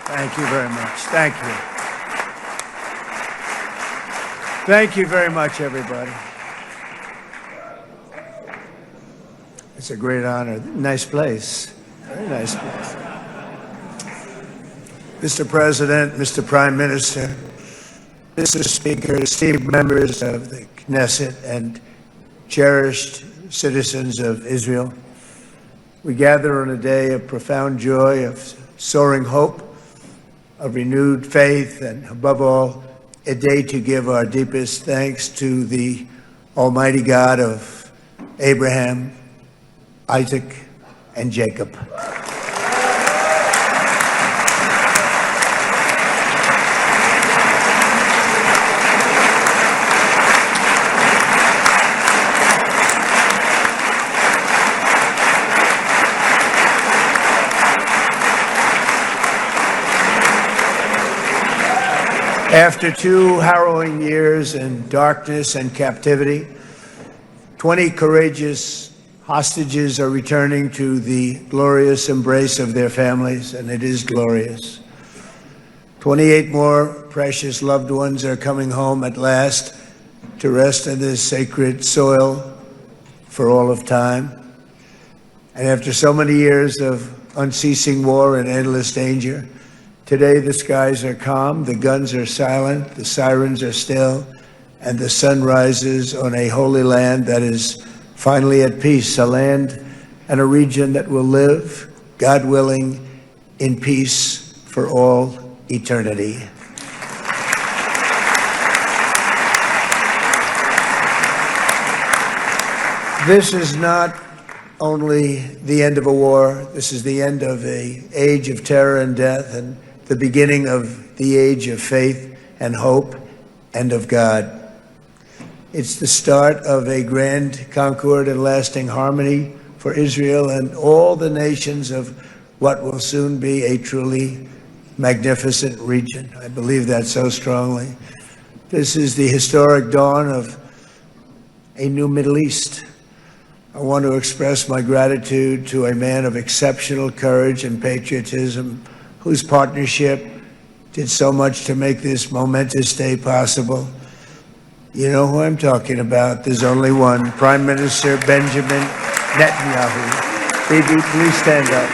Thank you very much. Thank you. Thank you very much, everybody. It's a great honor. Nice place. Very nice place. Mr. President, Mr. Prime Minister, Mr. Speaker, esteemed members of the Knesset, and cherished citizens of Israel, we gather on a day of profound joy, of soaring hope, of renewed faith, and above all, a day to give our deepest thanks to the Almighty God of Abraham, Isaac, and Jacob. After 2 harrowing years in darkness and captivity, 20 courageous hostages are returning to the glorious embrace of their families, and it is glorious. 28 more precious loved ones are coming home at last to rest in this sacred soil for all of time. And after so many years of unceasing war and endless danger, today the skies are calm, the guns are silent, the sirens are still, and the sun rises on a holy land that is finally at peace, a land and a region that will live, God willing, in peace for all eternity. This is not only the end of a war, this is the end of an age of terror and death, and the beginning of the age of faith and hope and of God. It's the start of a grand concord and lasting harmony for Israel and all the nations of what will soon be a truly magnificent region. I believe that so strongly. This is the historic dawn of a new Middle East. I want to express my gratitude to a man of exceptional courage and patriotism, whose partnership did so much to make this momentous day possible. You know who I'm talking about. There's only one, Prime Minister Benjamin Netanyahu. Bibi, please stand up.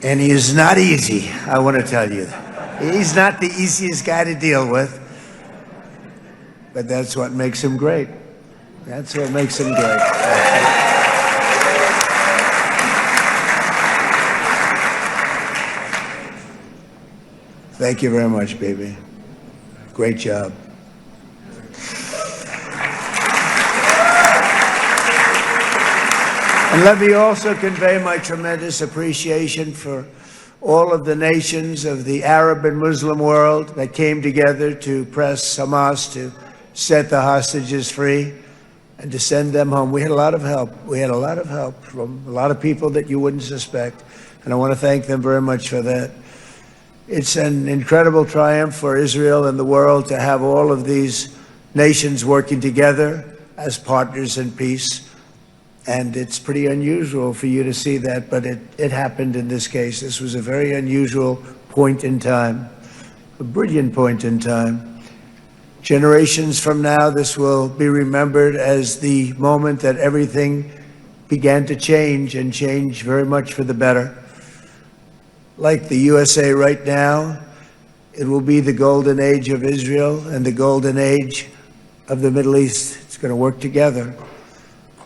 And he is not easy, I want to tell you. He's not the easiest guy to deal with, but that's what makes him great. That's what makes him great. Thank you very much, baby. Great job. And let me also convey my tremendous appreciation for all of the nations of the Arab and Muslim world that came together to press Hamas to set the hostages free and to send them home. We had a lot of help. We had a lot of help from a lot of people that you wouldn't suspect, and I want to thank them very much for that. It's an incredible triumph for Israel and the world to have all of these nations working together as partners in peace. And it's pretty unusual for you to see that, but it happened in this case. This was a very unusual point in time, a brilliant point in time. Generations from now, this will be remembered as the moment that everything began to change, and change very much for the better. Like the USA right now, it will be the golden age of Israel and the golden age of the Middle East. It's going to work together.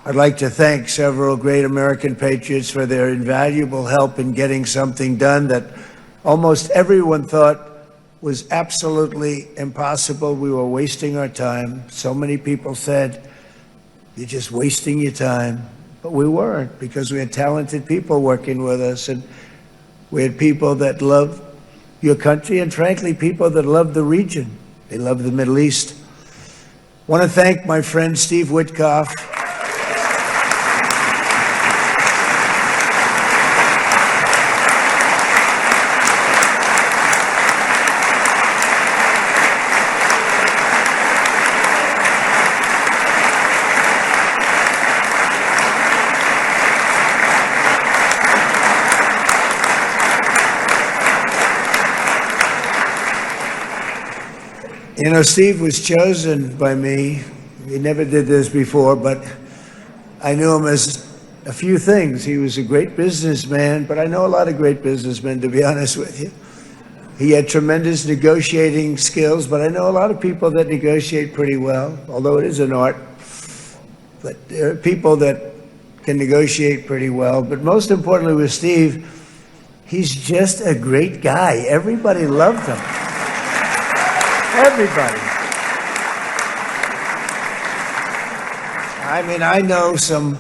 I'd like to thank several great American patriots for their invaluable help in getting something done that almost everyone thought was absolutely impossible. We were wasting our time. So many people said, "You're just wasting your time." But we weren't, because we had talented people working with us, and we had people that love your country, and frankly, people that love the region. They love the Middle East. I want to thank my friend Steve Witkoff. You know, Steve was chosen by me. He never did this before, but I knew him as a few things. He was a great businessman, but I know a lot of great businessmen, to be honest with you. He had tremendous negotiating skills, but I know a lot of people that negotiate pretty well, although it is an art. But there are people that can negotiate pretty well. But most importantly with Steve, he's just a great guy. Everybody loved him. Everybody. I mean, I know some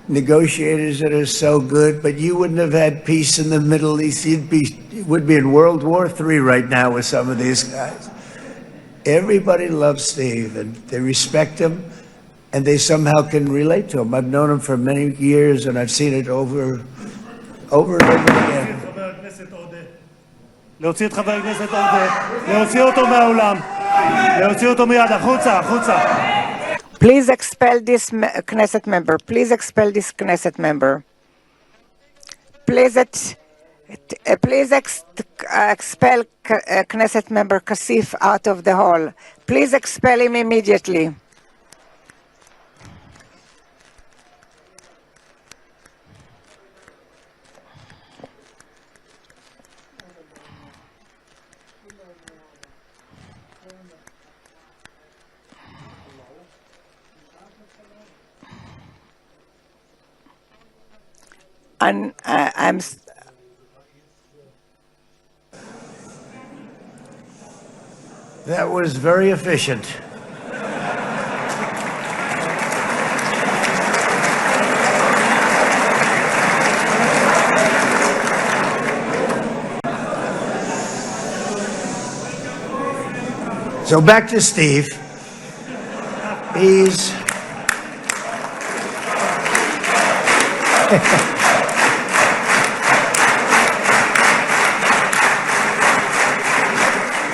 negotiators that are so good, but you wouldn't have had peace in the Middle East. It would be in World War III right now with some of these guys. Everybody loves Steve, and they respect him, and they somehow can relate to him. I've known him for many years, and I've seen it over and over again. להוציא את חבר הכנסת עודה, להוציא אותו מהאולם, להוציא אותו מיד, החוצה, החוצה. Please expel this Knesset member. Please expel this Knesset member. Please expel Knesset member Kasif out of the hall. Please expel him immediately. And That was very efficient. So back to Steve. He's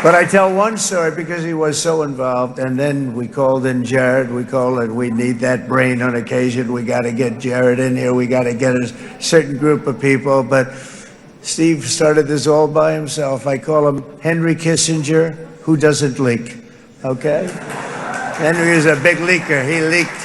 But I tell one story because he was so involved, and then we called in Jared. We need that brain on occasion. We got to get Jared in here. We got to get a certain group of people. But Steve started this all by himself. I call him Henry Kissinger, who doesn't leak. Okay? Henry is a big leaker. He leaked.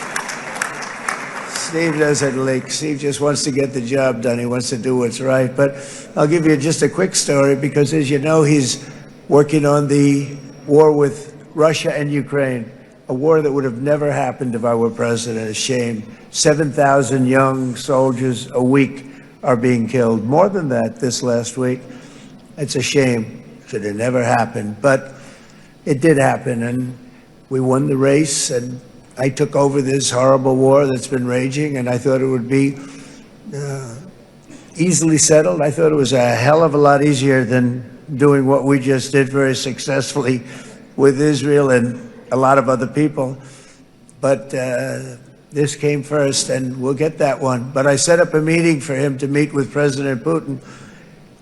Steve doesn't leak. Steve just wants to get the job done. He wants to do what's right. But I'll give you just a quick story because, as you know, he's working on the war with Russia and Ukraine, a war that would have never happened if I were president. A shame. 7,000 young soldiers a week are being killed. More than that this last week. It's a shame. Should have never happened. But it did happen, and we won the race, and I took over this horrible war that's been raging, and I thought it would be easily settled. I thought it was a hell of a lot easier than doing what we just did very successfully with Israel and a lot of other people. But this came first, and we'll get that one. But I set up a meeting for him to meet with President Putin,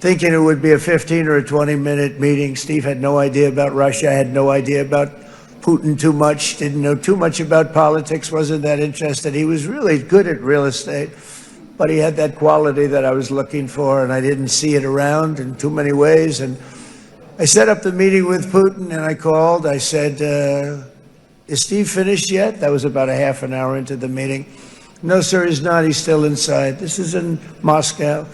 thinking it would be a 15 or a 20-minute meeting. Steve had no idea about Russia, had no idea about Putin too much, didn't know too much about politics, wasn't that interested. He was really good at real estate, but he had that quality that I was looking for, and I didn't see it around in too many ways. And I set up the meeting with Putin, and I called. I said, is Steve finished yet? That was about a half an hour into the meeting. No, sir, he's not. He's still inside. This is in Moscow.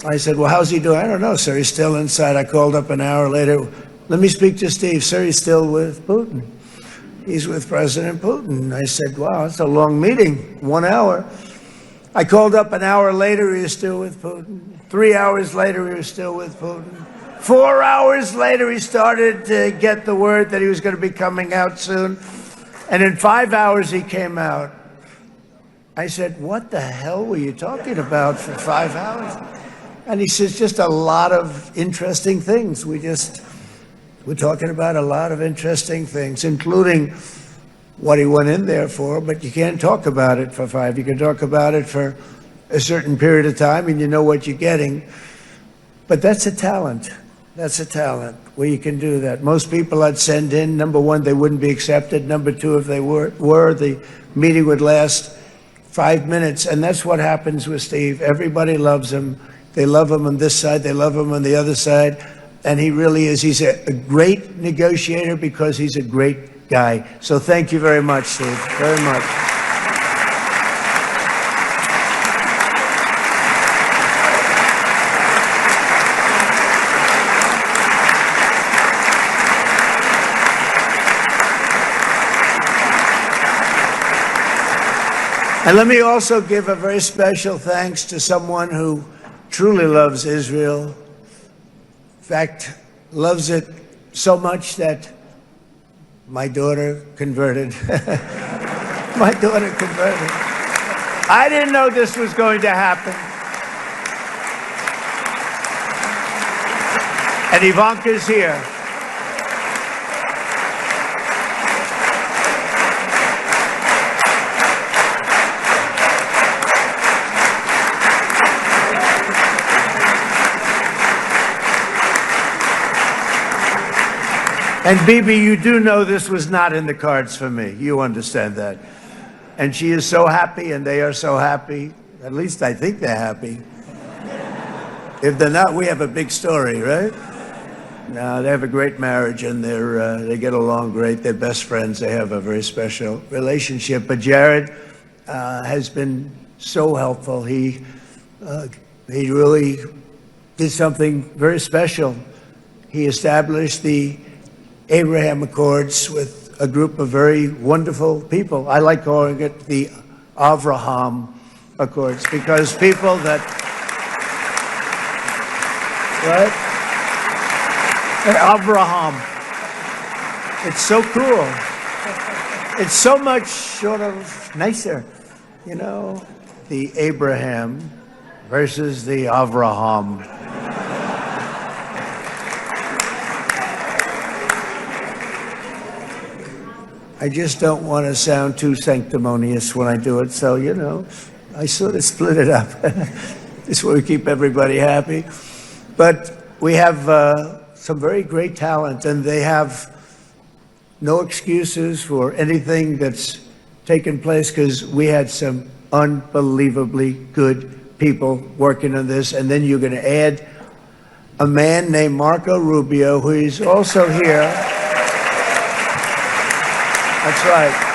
I said, well, how's he doing? I don't know, sir. He's still inside. I called up an hour later. Let me speak to Steve. Sir, he's still with Putin. He's with President Putin. I said, wow, that's a long meeting, 1 hour. I called up an hour later, he was still with Putin. 3 hours later, he was still with Putin. 4 hours later, he started to get the word that he was going to be coming out soon. And in 5 hours, he came out. I said, what the hell were you talking about for 5 hours? And he says, just a lot of interesting things. We're talking about a lot of interesting things, including what he went in there for, but you can't talk about it for 5. You can talk about it for a certain period of time, and you know what you're getting. But that's a talent. That's a talent, where you can do that. Most people I'd send in, number one, they wouldn't be accepted. Number two, if they were, the meeting would last 5 minutes, and that's what happens with Steve. Everybody loves him. They love him on this side. They love him on the other side. And he really is. He's a great negotiator because he's a great guy. So thank you very much, Steve, very much. And let me also give a very special thanks to someone who truly loves Israel. In fact, loves it so much that my daughter converted. My daughter converted. I didn't know this was going to happen. And Ivanka's here. And Bibi, you do know this was not in the cards for me. You understand that. And she is so happy, and they are so happy. At least I think they're happy. If they're not, we have a big story, right? No, they have a great marriage, and they get along great. They're best friends. They have a very special relationship. But Jared has been so helpful. He really did something very special. He established the Abraham Accords with a group of very wonderful people. I like calling it the Avraham Accords because people that, right? Avraham. It's so cool. It's so much sort of nicer, you know, the Abraham versus the Avraham. I just don't want to sound too sanctimonious when I do it, so, you know, I sort of split it up. This way we keep everybody happy. But we have some very great talent, and they have no excuses for anything that's taken place because we had some unbelievably good people working on this. And then you're going to add a man named Marco Rubio, who is also here. That's right.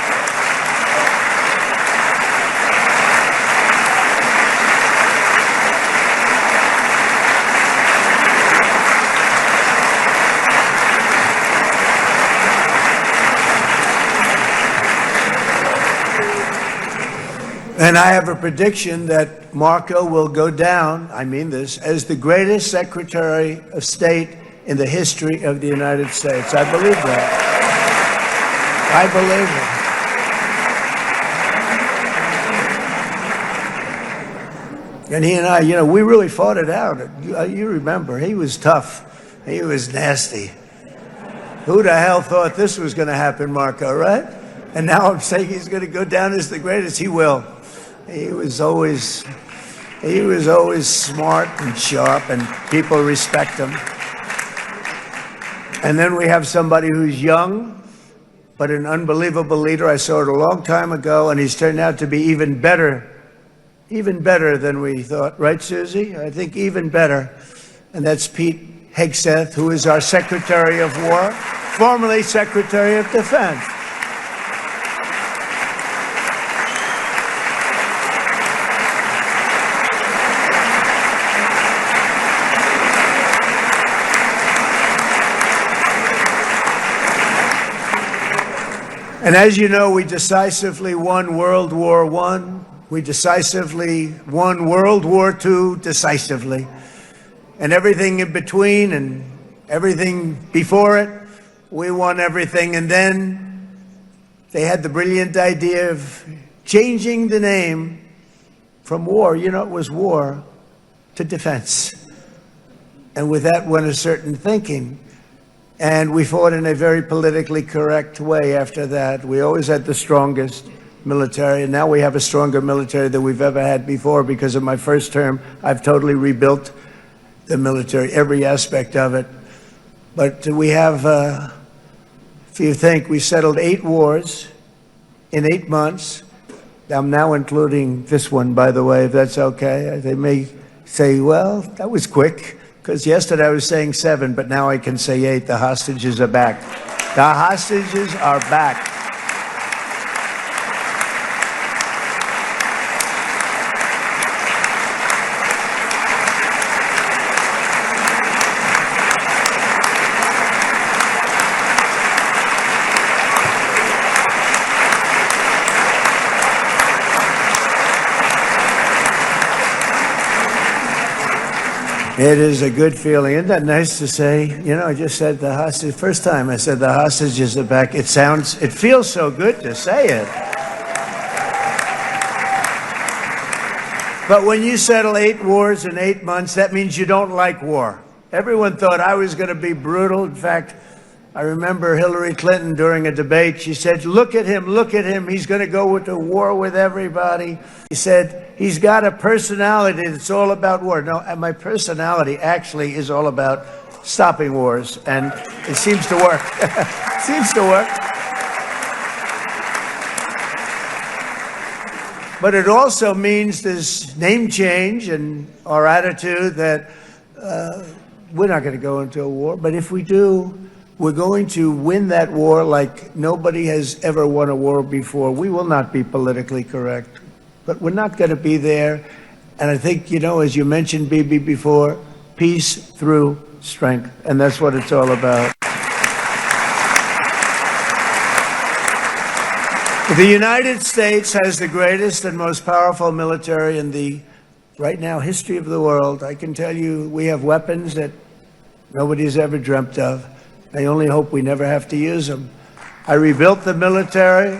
And I have a prediction that Marco will go down, I mean this, as the greatest Secretary of State in the history of the United States. I believe that. I believe it. And he and I, you know, we really fought it out. You remember, he was tough. He was nasty. Who the hell thought this was going to happen, Marco, right? And now I'm saying he's going to go down as the greatest. He will. He was always smart and sharp, and people respect him. And then we have somebody who's young, but an unbelievable leader. I saw it a long time ago, and he's turned out to be even better than we thought. Right, Susie? I think even better. And that's Pete Hegseth, who is our Secretary of War, formerly Secretary of Defense. And as you know, we decisively won World War I. We decisively won World War II decisively. And everything in between and everything before it, we won everything. And then they had the brilliant idea of changing the name from war, you know, it was war, to defense. And with that went a certain thinking. And we fought in a very politically correct way after that. We always had the strongest military, and now we have a stronger military than we've ever had before. Because of my first term, I've totally rebuilt the military, every aspect of it. But we have, if you think, we settled 8 wars in 8 months. I'm now including this one, by the way, if that's okay. They may say, well, that was quick. because yesterday I was saying 7, but now I can say 8. The hostages are back. The hostages are back. It is a good feeling. Isn't that nice to say? You know, I just said the hostage. First time I said the hostages are back. It feels so good to say it. But when you settle 8 wars in 8 months, that means you don't like war. Everyone thought I was going to be brutal. In fact, I remember Hillary Clinton during a debate, she said, look at him, he's going to go to war with everybody. He said, he's got a personality that's all about war. No, and my personality actually is all about stopping wars, and it seems to work. It seems to work. But it also means this name change and our attitude that we're not going to go into a war, but if we do, we're going to win that war like nobody has ever won a war before. We will not be politically correct, but we're not going to be there. And I think, you know, as you mentioned, Bibi, before, peace through strength. And that's what it's all about. The United States has the greatest and most powerful military in the, right now, history of the world. I can tell you we have weapons that nobody's ever dreamt of. I only hope we never have to use them. I rebuilt the military.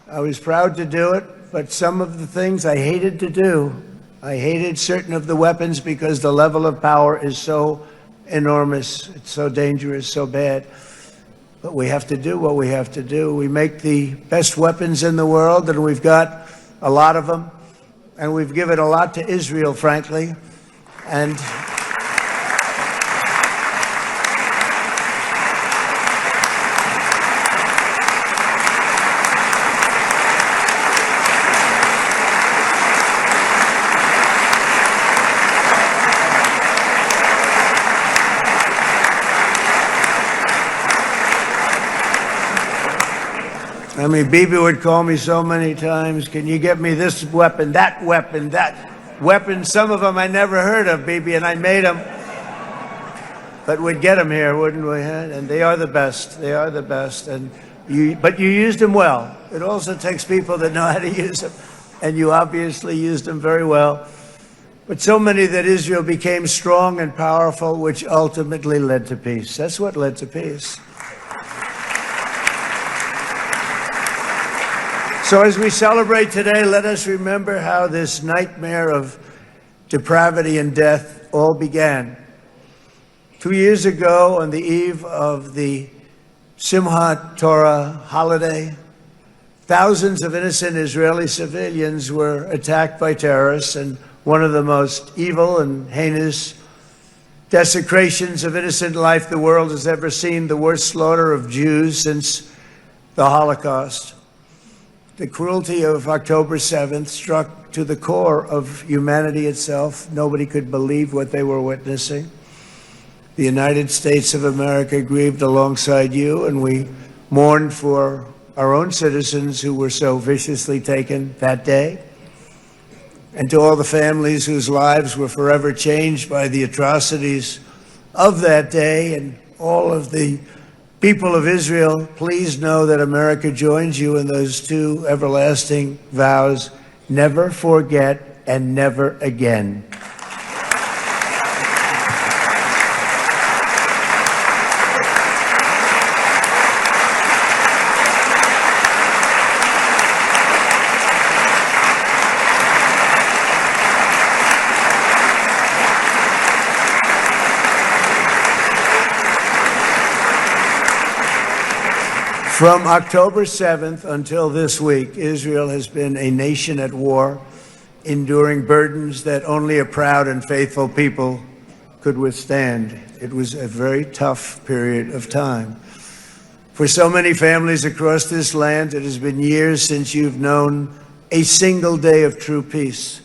I was proud to do it, but some of the things I hated to do. I hated certain of the weapons because the level of power is so enormous. It's so dangerous, so bad. But we have to do what we have to do. We make the best weapons in the world, and we've got a lot of them. And we've given a lot to Israel, frankly. And I mean, Bibi would call me so many times, can you get me this weapon, that weapon, that weapon? Some of them I never heard of, Bibi, and I made them. But we'd get them here, wouldn't we? And they are the best. They are the best. But you used them well. It also takes people that know how to use them. And you obviously used them very well. But so many that Israel became strong and powerful, which ultimately led to peace. That's what led to peace. So as we celebrate today, let us remember how this nightmare of depravity and death all began. 2 years ago, on the eve of the Simchat Torah holiday, thousands of innocent Israeli civilians were attacked by terrorists, and one of the most evil and heinous desecrations of innocent life the world has ever seen, the worst slaughter of Jews since the Holocaust. The cruelty of October 7th struck to the core of humanity itself. Nobody could believe what they were witnessing. The United States of America grieved alongside you, and we mourned for our own citizens who were so viciously taken that day. And to all the families whose lives were forever changed by the atrocities of that day, and all of the people of Israel, please know that America joins you in those two everlasting vows: never forget and never again. From October 7th until this week, Israel has been a nation at war, enduring burdens that only a proud and faithful people could withstand. It was a very tough period of time. For so many families across this land, it has been years since you've known a single day of true peace.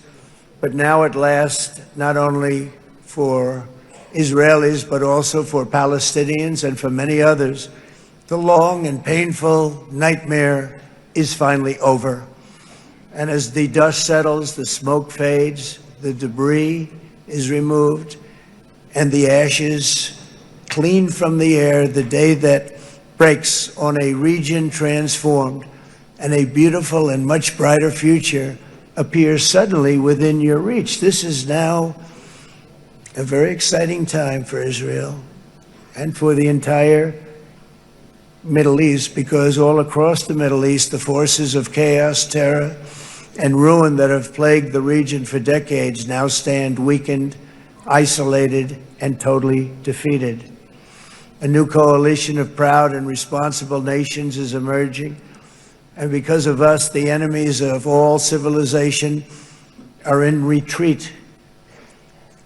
But now at last, not only for Israelis, but also for Palestinians and for many others. The long and painful nightmare is finally over. And as the dust settles, the smoke fades, the debris is removed, and the ashes cleaned from the air, the day that breaks on a region transformed, and a beautiful and much brighter future appears suddenly within your reach. This is now a very exciting time for Israel and for the entire Middle East, because all across the Middle East, the forces of chaos, terror, and ruin that have plagued the region for decades now stand weakened, isolated, and totally defeated. A new coalition of proud and responsible nations is emerging, and because of us, the enemies of all civilization are in retreat.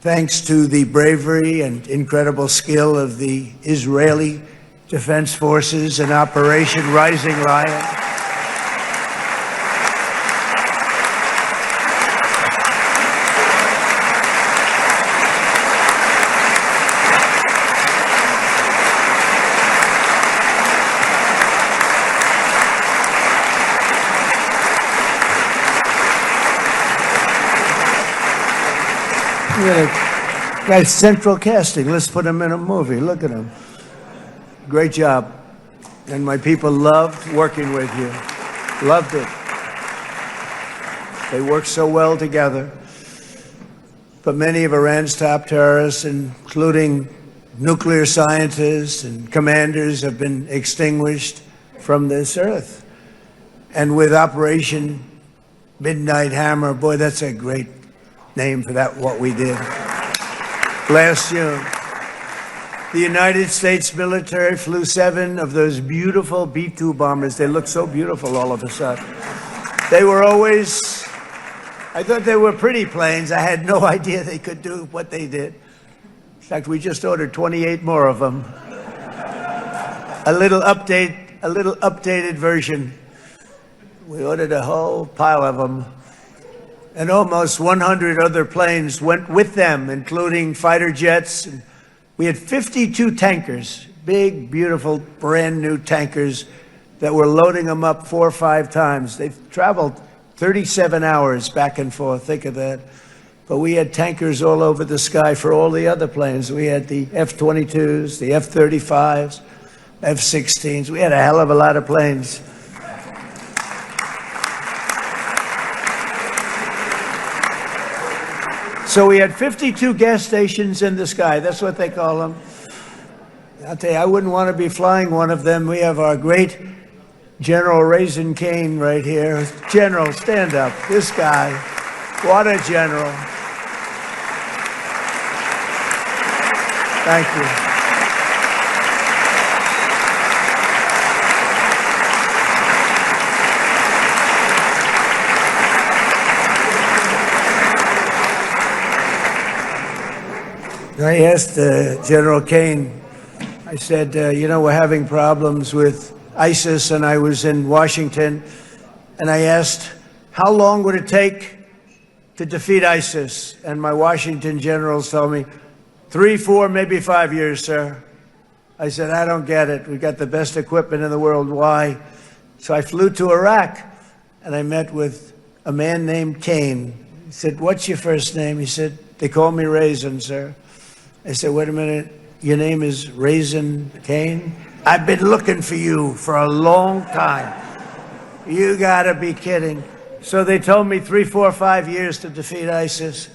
Thanks to the bravery and incredible skill of the Israeli Defense Forces and Operation Rising Lion, Guys, central casting. Let's put him in a movie. Look at him. Great job. And my people loved working with you. Loved it. They worked so well together. But many of Iran's top terrorists, including nuclear scientists and commanders, have been extinguished from this earth. And with Operation Midnight Hammer, boy, that's a great name for that, what we did. Last June, the United States military flew 7 of those beautiful B-2 bombers. They look so beautiful all of a sudden. They were always, I thought they were pretty planes. I had no idea they could do what they did. In fact, we just ordered 28 more of them. A little updated version. We ordered a whole pile of them. And almost 100 other planes went with them, including fighter jets. We had 52 tankers, big, beautiful, brand new tankers that were loading them up 4 or 5 times. They've traveled 37 hours back and forth. Think of that. But we had tankers all over the sky for all the other planes. We had the F-22s, the F-35s, F-16s. We had a hell of a lot of planes. So we had 52 gas stations in the sky. That's what they call them. I'll tell you, I wouldn't want to be flying one of them. We have our great General Raisin Cain right here. General, stand up. This guy, what a general. Thank you. I asked General Cain, I said, you know, we're having problems with ISIS, and I was in Washington, and I asked, how long would it take to defeat ISIS? And my Washington generals told me, 3, 4, maybe 5 years, sir. I said, I don't get it. We've got the best equipment in the world. Why? So I flew to Iraq, and I met with a man named Cain. He said, what's your first name? He said, they call me Raisin, sir. I said, wait a minute, your name is Raisin Cain? I've been looking for you for a long time. You gotta be kidding. So they told me 3, 4, 5 years to defeat ISIS.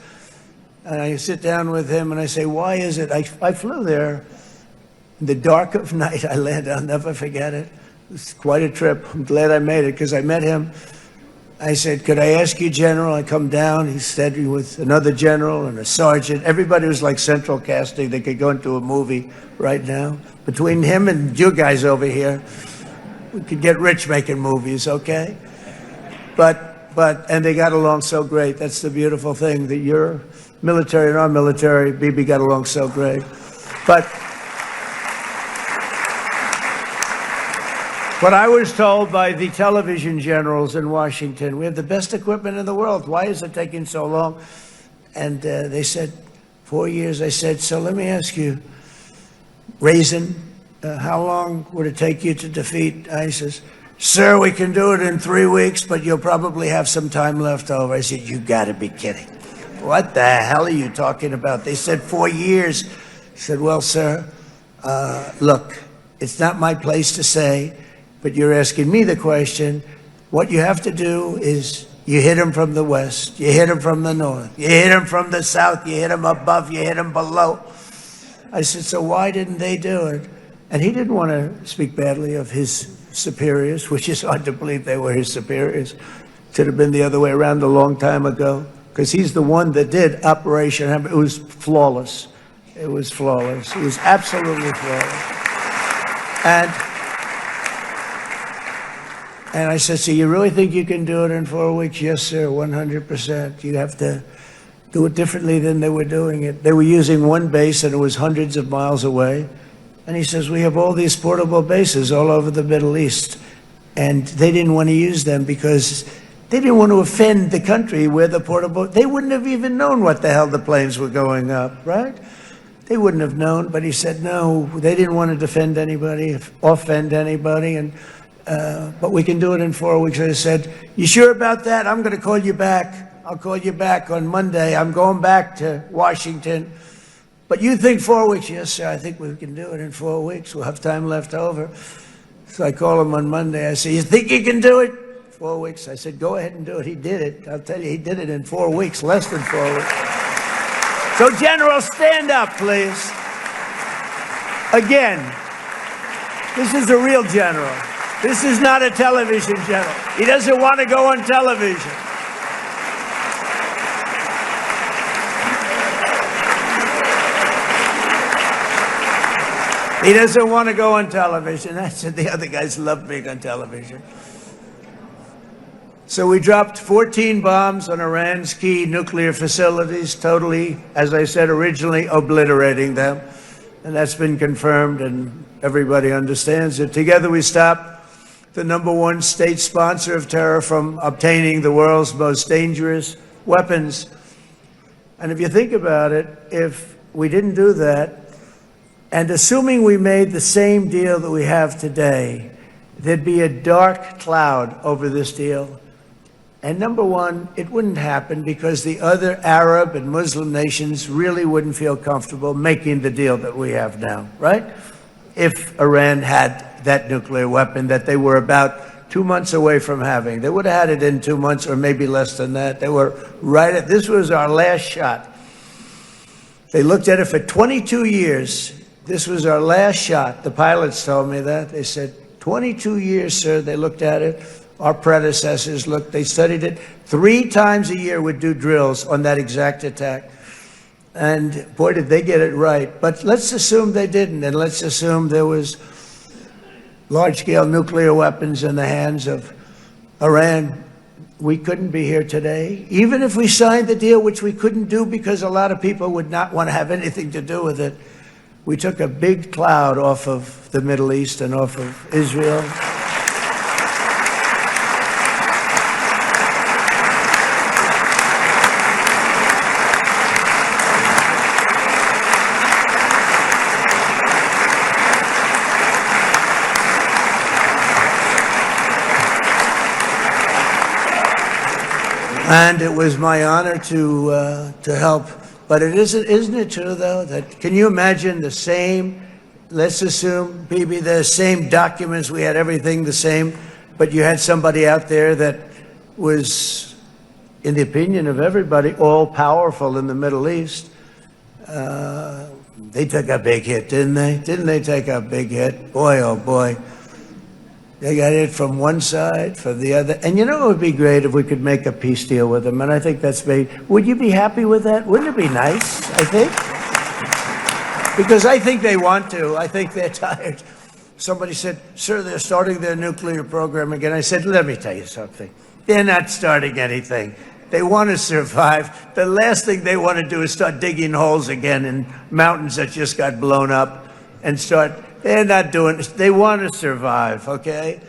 And I sit down with him and I say, why is it? I flew there in the dark of night. I landed, I'll never forget it. It was quite a trip. I'm glad I made it because I met him. I said, could I ask you, General? I come down. He said, with another general and a sergeant. Everybody was like central casting. They could go into a movie right now. Between him and you guys over here, we could get rich making movies, okay? And they got along so great. That's the beautiful thing, that your military and our military, Bibi, got along so great. But I was told by the television generals in Washington, we have the best equipment in the world. Why is it taking so long? And they said, 4 years. I said, so let me ask you, Raisin, how long would it take you to defeat ISIS? Sir, we can do it in 3 weeks, but you'll probably have some time left over. I said, you got to be kidding. What the hell are you talking about? They said 4 years. I said, well, sir, look, it's not my place to say, but you're asking me the question. What you have to do is you hit him from the west, you hit him from the north, you hit him from the south, you hit him above, you hit him below. I said, so why didn't they do it? And he didn't want to speak badly of his superiors, which is hard to believe they were his superiors. Should have been the other way around a long time ago, because he's the one that did Operation Hammer. It was flawless. It was flawless. It was absolutely flawless. And I said, so you really think you can do it in 4 weeks? Yes, sir, 100%. You have to do it differently than they were doing it. They were using one base, and it was hundreds of miles away. And he says, we have all these portable bases all over the Middle East. And they didn't want to use them because they didn't want to offend the country where the portable, they wouldn't have even known what the hell the planes were going up, right? They wouldn't have known, but he said, no, they didn't want to defend anybody, offend anybody, and but we can do it in 4 weeks. I said, you sure about that? I'm going to call you back. I'll call you back on Monday. I'm going back to Washington. But you think 4 weeks? Yes, sir, I think we can do it in 4 weeks. We'll have time left over. So I call him on Monday. I say, you think you can do it? 4 weeks. I said, go ahead and do it. He did it. I'll tell you, he did it in 4 weeks, less than 4 weeks. So, General, stand up, please. Again, this is a real general. This is not a television general. He doesn't want to go on television. He doesn't want to go on television. I said the other guys love being on television. So we dropped 14 bombs on Iran's key nuclear facilities, totally, as I said originally, obliterating them. And that's been confirmed, and everybody understands it. Together we stopped the #1 state sponsor of terror from obtaining the world's most dangerous weapons. And if you think about it, if we didn't do that, and assuming we made the same deal that we have today, there'd be a dark cloud over this deal. And #1, it wouldn't happen because the other Arab and Muslim nations really wouldn't feel comfortable making the deal that we have now, right? If Iran had that nuclear weapon that they were about 2 months away from having. They would have had it in 2 months or maybe less than that. They were right at, this was our last shot. They looked at it for 22 years. This was our last shot. The pilots told me that. They said, 22 years, sir. They looked at it. Our predecessors looked, they studied it. 3 times a year would do drills on that exact attack. And boy, did they get it right. But let's assume they didn't, and let's assume there was large-scale nuclear weapons in the hands of Iran. We couldn't be here today. Even if we signed the deal, which we couldn't do because a lot of people would not want to have anything to do with it, we took a big cloud off of the Middle East and off of Israel. And it was my honor to help. But isn't it true, though, that can you imagine the same, let's assume, Bibi, the same documents, we had everything the same, but you had somebody out there that was, in the opinion of everybody, all-powerful in the Middle East. They took a big hit, didn't they? Didn't they take a big hit? Boy, oh boy. They got it from one side, from the other. And you know, it would be great if we could make a peace deal with them. And I think that's made. Would you be happy with that? Wouldn't it be nice, I think? Because I think they want to. I think they're tired. Somebody said, sir, they're starting their nuclear program again. I said, let me tell you something. They're not starting anything. They want to survive. The last thing they want to do is start digging holes again in mountains that just got blown up and start. They're not doing this. They want to survive, okay?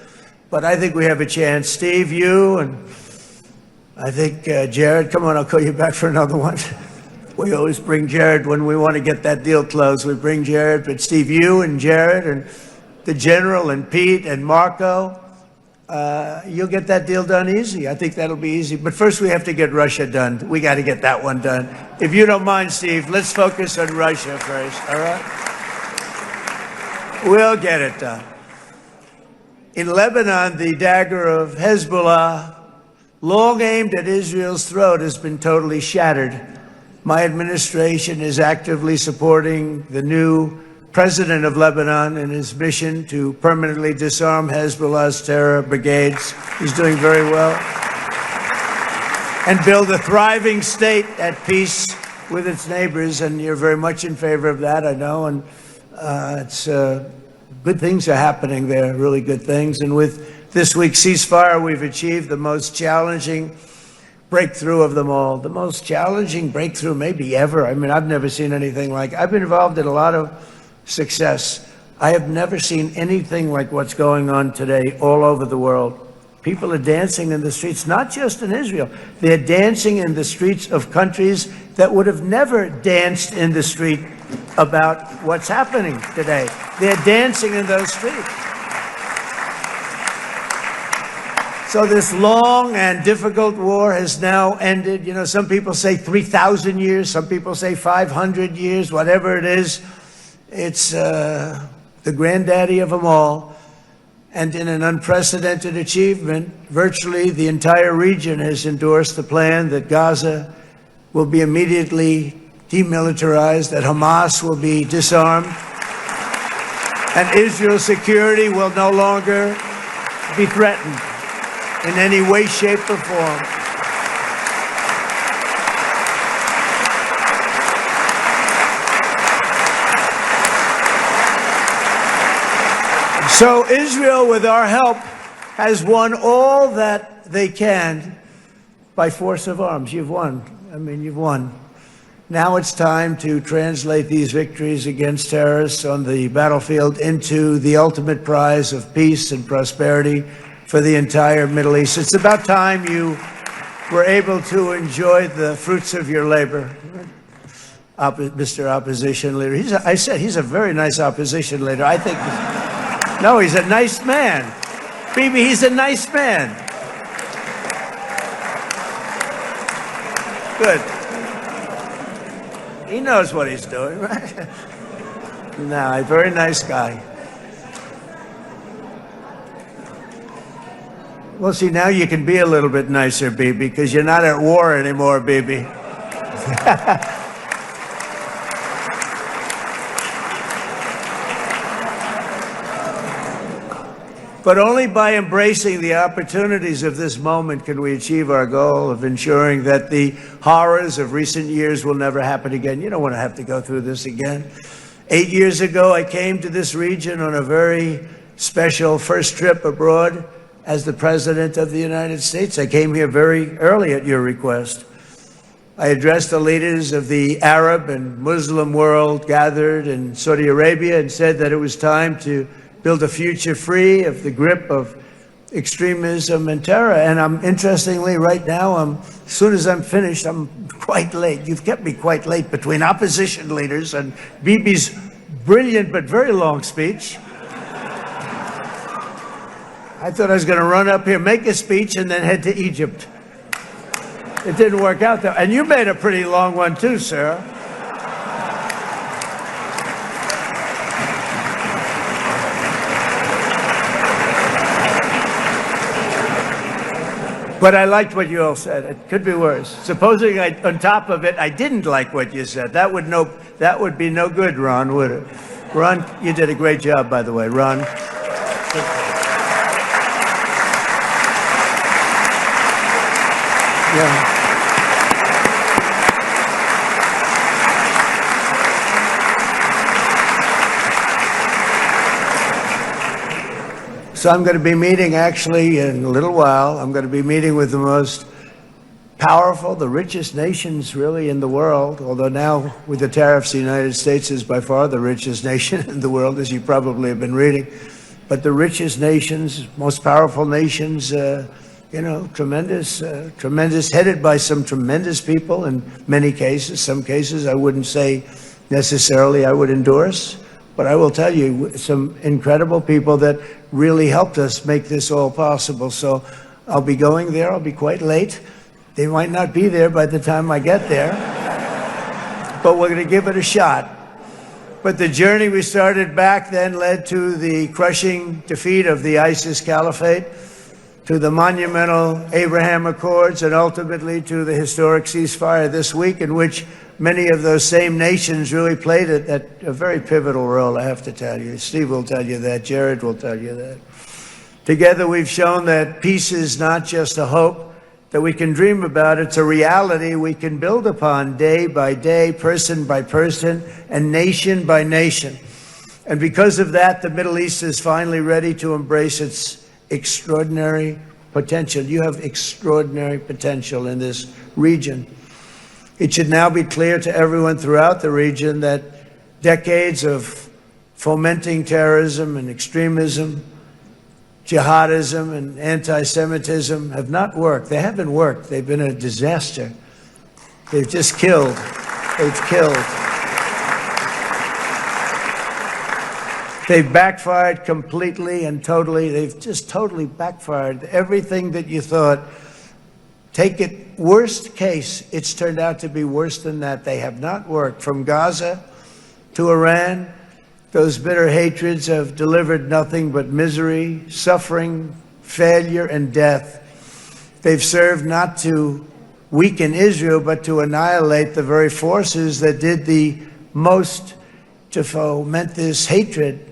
But I think we have a chance. Steve, you, and I think Jared, come on, I'll call you back for another one. We always bring Jared when we want to get that deal closed. We bring Jared, but Steve, you and Jared and the General and Pete and Marco, you'll get that deal done easy. I think that'll be easy. But first we have to get Russia done. We got to get that one done. If you don't mind, Steve, let's focus on Russia first, all right? We'll get it done. In Lebanon, the dagger of Hezbollah, long aimed at Israel's throat, has been totally shattered. My administration is actively supporting the new president of Lebanon in his mission to permanently disarm Hezbollah's terror brigades. He's doing very well. And build a thriving state at peace with its neighbors. And you're very much in favor of that, I know. And good things are happening there, really good things. And with this week's ceasefire, we've achieved the most challenging breakthrough of them all. The most challenging breakthrough maybe ever. I mean, I've never seen anything like it. I've been involved in a lot of success. I have never seen anything like what's going on today all over the world. People are dancing in the streets, not just in Israel. They're dancing in the streets of countries that would have never danced in the street about what's happening today. They're dancing in those streets. So this long and difficult war has now ended. You know, some people say 3,000 years, some people say 500 years, whatever it is. It's the granddaddy of them all. And in an unprecedented achievement, virtually the entire region has endorsed the plan that Gaza will be immediately demilitarized, that Hamas will be disarmed, and Israel's security will no longer be threatened in any way, shape, or form. So Israel, with our help, has won all that they can by force of arms. You've won. I mean, you've won. Now it's time to translate these victories against terrorists on the battlefield into the ultimate prize of peace and prosperity for the entire Middle East. It's about time you were able to enjoy the fruits of your labor. Mr. Opposition Leader. I said he's a very nice opposition leader. I think... No, he's a nice man. Bibi, he's a nice man. Good. He knows what he's doing, right? No, a very nice guy. Well, see, now you can be a little bit nicer, Bibi, because you're not at war anymore, Bibi. But only by embracing the opportunities of this moment can we achieve our goal of ensuring that the horrors of recent years will never happen again. You don't want to have to go through this again. 8 years ago, I came to this region on a very special first trip abroad as the President of the United States. I came here very early at your request. I addressed the leaders of the Arab and Muslim world gathered in Saudi Arabia and said that it was time to build a future free of the grip of extremism and terror. And interestingly, right now, as soon as I'm finished, I'm quite late. You've kept me quite late between opposition leaders and Bibi's brilliant but very long speech. I thought I was going to run up here, make a speech, and then head to Egypt. It didn't work out, though. And you made a pretty long one, too, Sarah. But I liked what you all said. It could be worse. Supposing on top of it, I didn't like what you said. That would be no good, Ron, would it? Ron, you did a great job, by the way, Ron. Yeah. So I'm going to be meeting, actually, in a little while, I'm going to be meeting with the most powerful, the richest nations, really, in the world, although now, with the tariffs, the United States is by far the richest nation in the world, as you probably have been reading. But the richest nations, most powerful nations tremendous, headed by some tremendous people in many cases. Some cases I wouldn't say necessarily I would endorse, but I will tell you some incredible people that really helped us make this all possible. So I'll be going there. I'll be quite late. They might not be there by the time I get there, but we're going to give it a shot. But the journey we started back then led to the crushing defeat of the ISIS caliphate, to the monumental Abraham Accords, and ultimately to the historic ceasefire this week, in which many of those same nations really played a very pivotal role, I have to tell you. Steve will tell you that. Jared will tell you that. Together, we've shown that peace is not just a hope that we can dream about. It's a reality we can build upon day by day, person by person, and nation by nation. And because of that, the Middle East is finally ready to embrace its extraordinary potential. You have extraordinary potential in this region. It should now be clear to everyone throughout the region that decades of fomenting terrorism and extremism, jihadism and anti-Semitism have not worked. They haven't worked. They've been a disaster. They've just killed. They've killed. They've backfired completely and totally. They've just totally backfired. Everything that you thought, take it worst case, it's turned out to be worse than that. They have not worked. From Gaza to Iran, those bitter hatreds have delivered nothing but misery, suffering, failure, and death. They've served not to weaken Israel, but to annihilate the very forces that did the most to foment this hatred.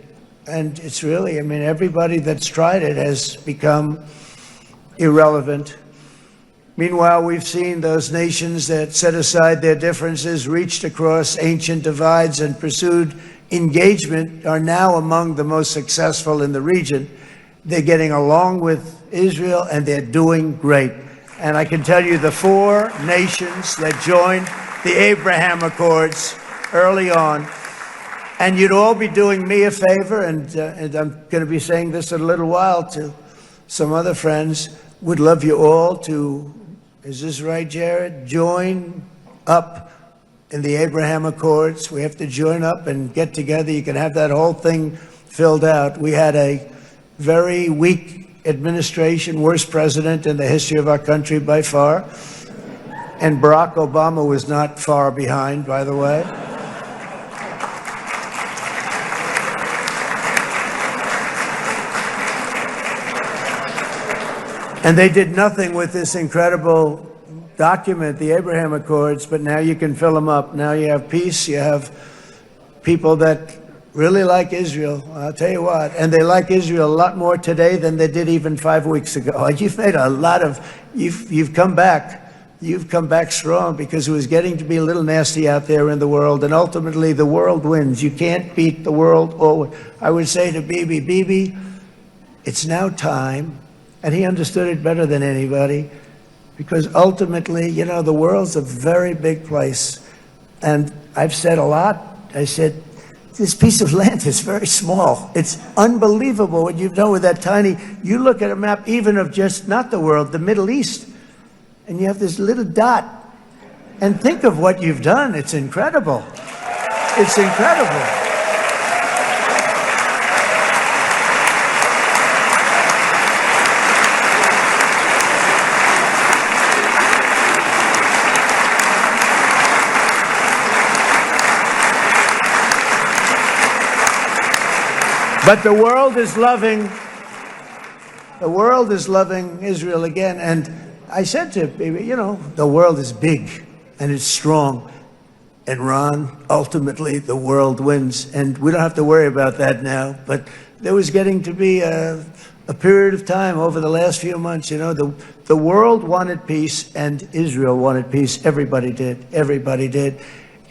And it's really, everybody that's tried it has become irrelevant. Meanwhile, we've seen those nations that set aside their differences, reached across ancient divides, and pursued engagement are now among the most successful in the region. They're getting along with Israel, and they're doing great. And I can tell you the 4 nations that joined the Abraham Accords early on, and you'd all be doing me a favor, and I'm going to be saying this in a little while to some other friends, would love you all to, is this right, Jared? Join up in the Abraham Accords. We have to join up and get together. You can have that whole thing filled out. We had a very weak administration, worst president in the history of our country by far. And Barack Obama was not far behind, by the way. And they did nothing with this incredible document, the Abraham Accords, but now you can fill them up. Now you have peace, you have people that really like Israel. I'll tell you what, and they like Israel a lot more today than they did even 5 weeks ago. You've made a lot of, you've come back. You've come back strong, because it was getting to be a little nasty out there in the world, and ultimately the world wins. You can't beat the world. Or I would say to Bibi, it's now time. And he understood it better than anybody, because ultimately, the world's a very big place. And I've said a lot. I said, this piece of land is very small. It's unbelievable what you've done with that tiny, you look at a map even of just not the world, the Middle East, and you have this little dot. And think of what you've done. It's incredible. It's incredible. But the world is loving Israel again. And I said to Bibi, the world is big and it's strong. And Ron, ultimately, the world wins. And we don't have to worry about that now. But there was getting to be a period of time over the last few months, the world wanted peace and Israel wanted peace. Everybody did. Everybody did.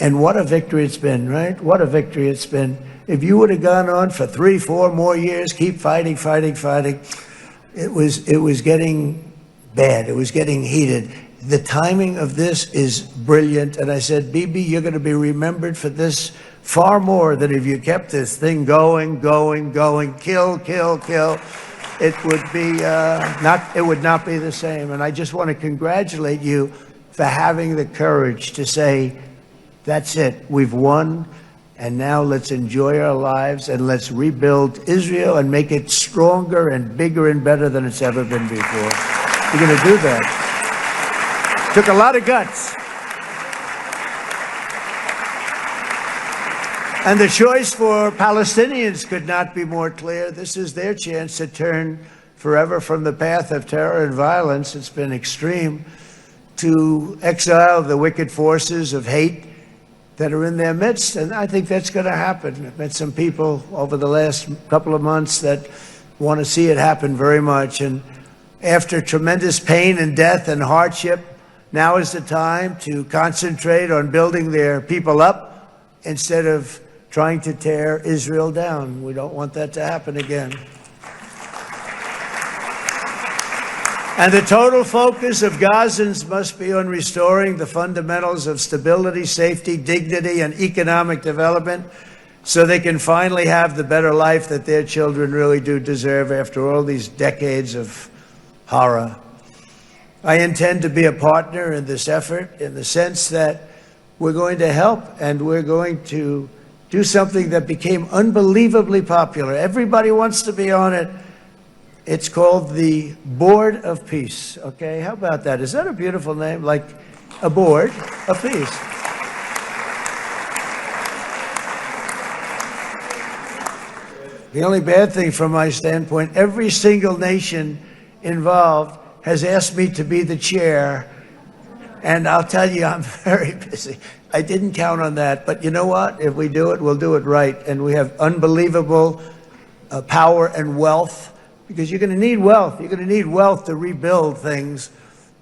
And what a victory it's been, right? What a victory it's been. If you would have gone on for 3, 4 more years, keep fighting, it was getting bad. It was getting heated. The timing of this is brilliant. And I said, Bibi, you're going to be remembered for this far more than if you kept this thing going, kill. it would not be the same. And I just want to congratulate you for having the courage to say, that's it, we've won, and now let's enjoy our lives and let's rebuild Israel and make it stronger and bigger and better than it's ever been before. You're going to do that. Took a lot of guts. And the choice for Palestinians could not be more clear. This is their chance to turn forever from the path of terror and violence. It's been extreme, to exile the wicked forces of hate that are in their midst. And I think that's going to happen. I've met some people over the last couple of months that want to see it happen very much. And after tremendous pain and death and hardship, now is the time to concentrate on building their people up instead of trying to tear Israel down. We don't want that to happen again. And the total focus of Gazans must be on restoring the fundamentals of stability, safety, dignity, and economic development so they can finally have the better life that their children really do deserve after all these decades of horror. I intend to be a partner in this effort in the sense that we're going to help and we're going to do something that became unbelievably popular. Everybody wants to be on it. It's called the Board of Peace. Okay, how about that? Is that a beautiful name? Like a board of peace. The only bad thing from my standpoint, every single nation involved has asked me to be the chair. And I'll tell you, I'm very busy. I didn't count on that. But you know what? If we do it, we'll do it right. And we have unbelievable power and wealth, because you're going to need wealth. You're going to need wealth to rebuild things.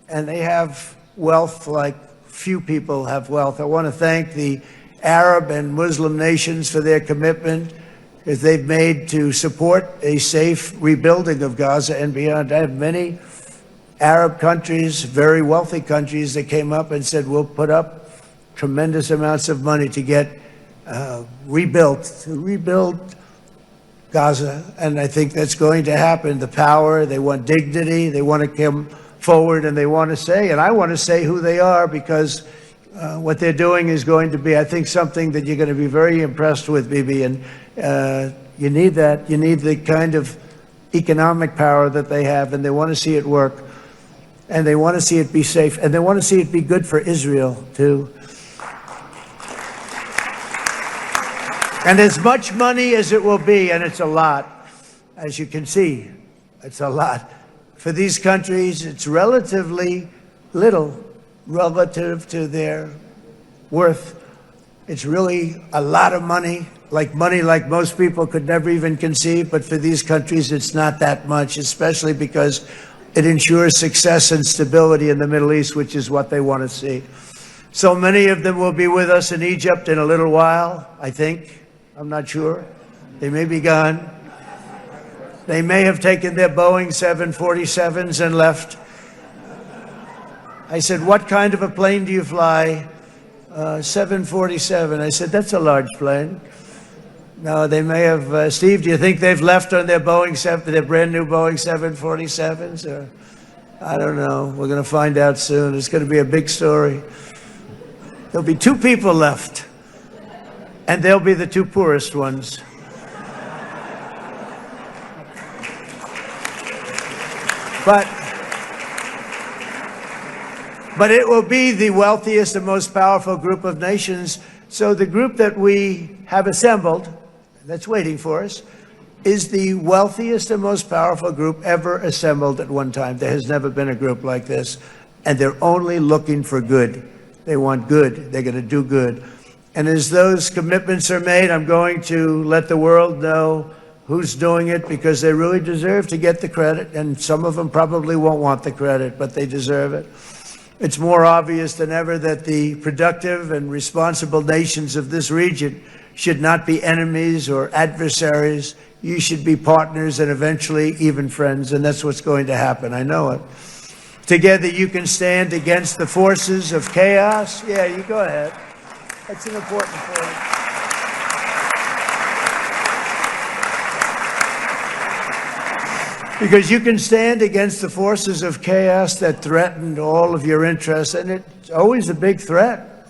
And they have wealth like few people have wealth. I want to thank the Arab and Muslim nations for their commitment that they've made to support a safe rebuilding of Gaza and beyond. I have many Arab countries, very wealthy countries, that came up and said, we'll put up tremendous amounts of money to get to rebuild Gaza. And I think that's going to happen. The power, they want dignity, they want to come forward, and they want to say, and I want to say who they are, because what they're doing is going to be, I think, something that you're going to be very impressed with, Bibi. And you need that. You need the kind of economic power that they have, and they want to see it work. And they want to see it be safe, and they want to see it be good for Israel, too. And as much money as it will be, and it's a lot, as you can see, it's a lot. For these countries, it's relatively little relative to their worth. It's really a lot of money like most people could never even conceive. But for these countries, it's not that much, especially because it ensures success and stability in the Middle East, which is what they want to see. So many of them will be with us in Egypt in a little while, I think. I'm not sure. They may be gone. They may have taken their Boeing 747s and left. I said, what kind of a plane do you fly? 747. I said, that's a large plane. No, they may have. Steve, do you think they've left on their their brand new Boeing 747s? Or I don't know. We're going to find out soon. It's going to be a big story. There'll be 2 people left, and they'll be the 2 poorest ones. But it will be the wealthiest and most powerful group of nations. So the group that we have assembled, that's waiting for us, is the wealthiest and most powerful group ever assembled at one time. There has never been a group like this. And they're only looking for good. They want good. They're going to do good. And as those commitments are made, I'm going to let the world know who's doing it, because they really deserve to get the credit. And some of them probably won't want the credit, but they deserve it. It's more obvious than ever that the productive and responsible nations of this region should not be enemies or adversaries. You should be partners and eventually even friends, and that's what's going to happen. I know it. Together you can stand against the forces of chaos. Yeah, you go ahead. That's an important point. Because you can stand against the forces of chaos that threaten all of your interests, and it's always a big threat,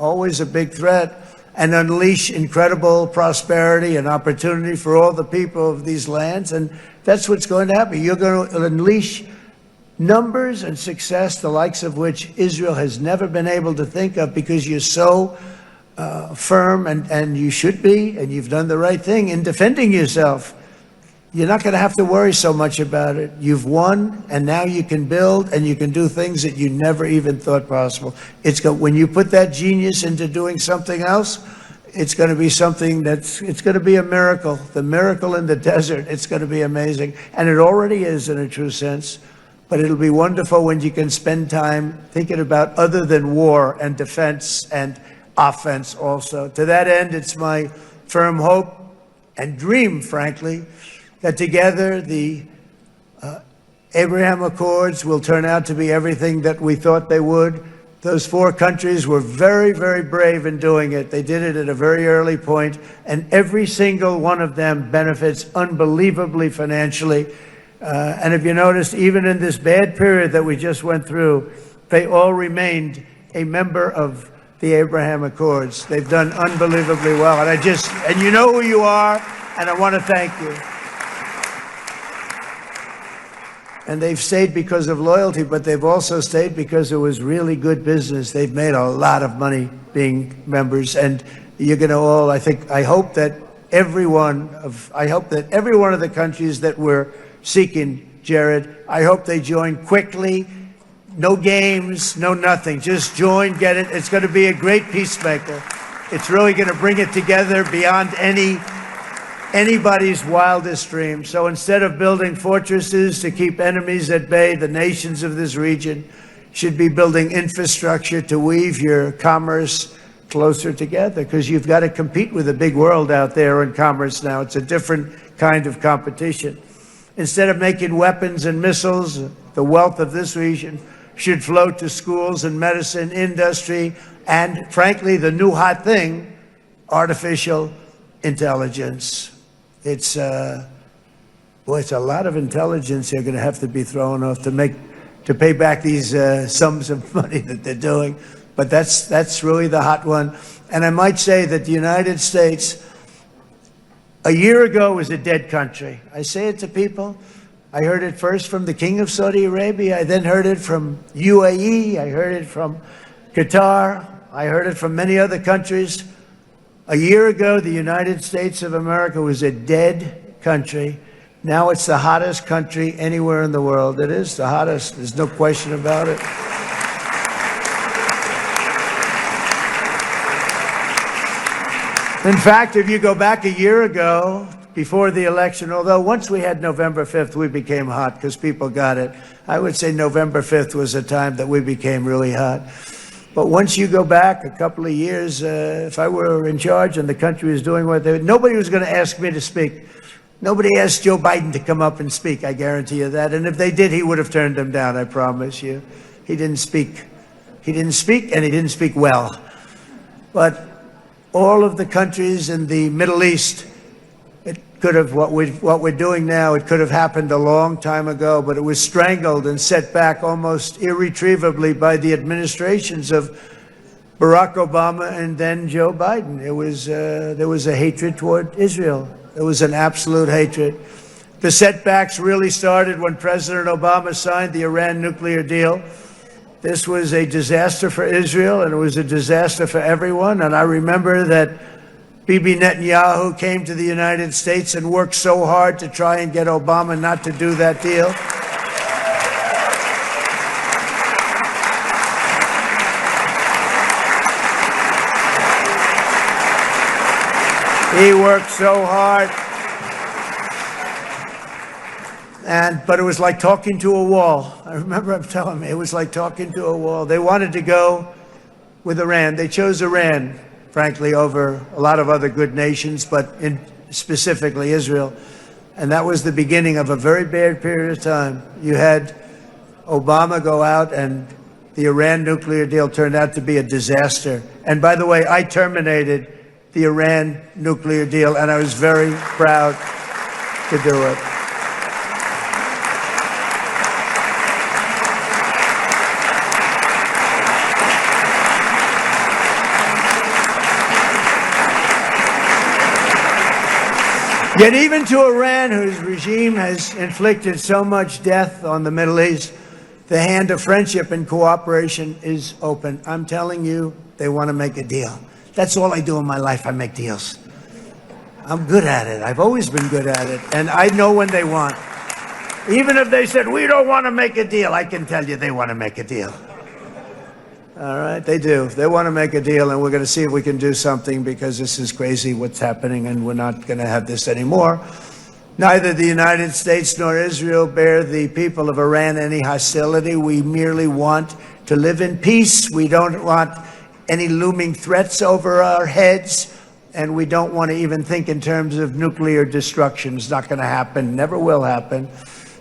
and unleash incredible prosperity and opportunity for all the people of these lands, and that's what's going to happen. You're going to unleash numbers and success, the likes of which Israel has never been able to think of, because you're so firm, and you should be, and you've done the right thing in defending yourself. You're not going to have to worry so much about it. You've won, and now you can build, and you can do things that you never even thought possible. When you put that genius into doing something else, it's going to be something it's going to be a miracle. The miracle in the desert, it's going to be amazing. And it already is in a true sense. But it'll be wonderful when you can spend time thinking about other than war and defense and offense also. To that end, it's my firm hope and dream, frankly, that together the Abraham Accords will turn out to be everything that we thought they would. Those 4 countries were very, very brave in doing it. They did it at a very early point, and every single one of them benefits unbelievably financially. And if you notice, even in this bad period that we just went through, they all remained a member of the Abraham Accords. They've done unbelievably well. And you know who you are, and I want to thank you. And they've stayed because of loyalty, but they've also stayed because it was really good business. They've made a lot of money being members, and you're going to all, I hope that every one of the countries that we're seeking, Jared, I hope they join quickly. No games, no nothing. Just join, get it. It's going to be a great peacemaker. It's really going to bring it together beyond anybody's wildest dream. So instead of building fortresses to keep enemies at bay, the nations of this region should be building infrastructure to weave your commerce closer together, because you've got to compete with the big world out there in commerce now. It's a different kind of competition. Instead of making weapons and missiles, the wealth of this region should flow to schools and medicine, industry, and frankly, the new hot thing, artificial intelligence. It's a lot of intelligence they're going to have to be thrown off to pay back these sums of money that they're doing. But that's really the hot one. And I might say that the United States, a year ago, was a dead country. I say it to people. I heard it first from the King of Saudi Arabia. I then heard it from UAE. I heard it from Qatar. I heard it from many other countries. A year ago, the United States of America was a dead country. Now it's the hottest country anywhere in the world. It is the hottest. There's no question about it. In fact, if you go back a year ago, before the election, although once we had November 5th, we became hot because people got it. I would say November 5th was a time that we became really hot. But once you go back a couple of years, if I were in charge and the country was doing what they, nobody was going to ask me to speak. Nobody asked Joe Biden to come up and speak, I guarantee you that. And if they did, he would have turned them down, I promise you. He didn't speak. He didn't speak, and he didn't speak well. But all of the countries in the Middle East, it could have, what we're doing now, it could have happened a long time ago, but it was strangled and set back almost irretrievably by the administrations of Barack Obama and then Joe Biden. There was a hatred toward Israel. There was an absolute hatred. The setbacks really started when President Obama signed the Iran nuclear deal. This was a disaster for Israel, and it was a disaster for everyone. And I remember that Bibi Netanyahu came to the United States and worked so hard to try and get Obama not to do that deal. He worked so hard. But it was like talking to a wall. I remember him telling me it was like talking to a wall. They wanted to go with Iran. They chose Iran, frankly, over a lot of other good nations, but specifically Israel. And that was the beginning of a very bad period of time. You had Obama go out, and the Iran nuclear deal turned out to be a disaster. And by the way, I terminated the Iran nuclear deal, and I was very proud to do it. Yet even to Iran, whose regime has inflicted so much death on the Middle East, the hand of friendship and cooperation is open. I'm telling you, they want to make a deal. That's all I do in my life. I make deals. I'm good at it. I've always been good at it. And I know when they want. Even if they said, we don't want to make a deal, I can tell you they want to make a deal. All right, they do. They want to make a deal, and we're going to see if we can do something, because this is crazy what's happening, and we're not going to have this anymore. Neither the United States nor Israel bear the people of Iran any hostility. We merely want to live in peace. We don't want any looming threats over our heads, and we don't want to even think in terms of nuclear destruction. It's not going to happen, never will happen.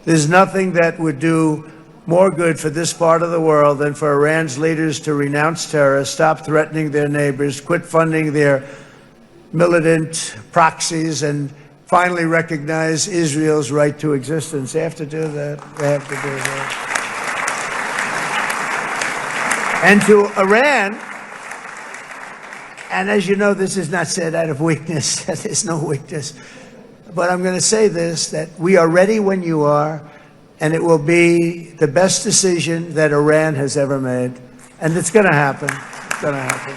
There's nothing that would do more good for this part of the world than for Iran's leaders to renounce terror, stop threatening their neighbors, quit funding their militant proxies, and finally recognize Israel's right to existence. They have to do that. They have to do that. And to Iran, and as you know, this is not said out of weakness. There's no weakness. But I'm going to say this, that we are ready when you are, and it will be the best decision that Iran has ever made. And it's going to happen. It's going to happen.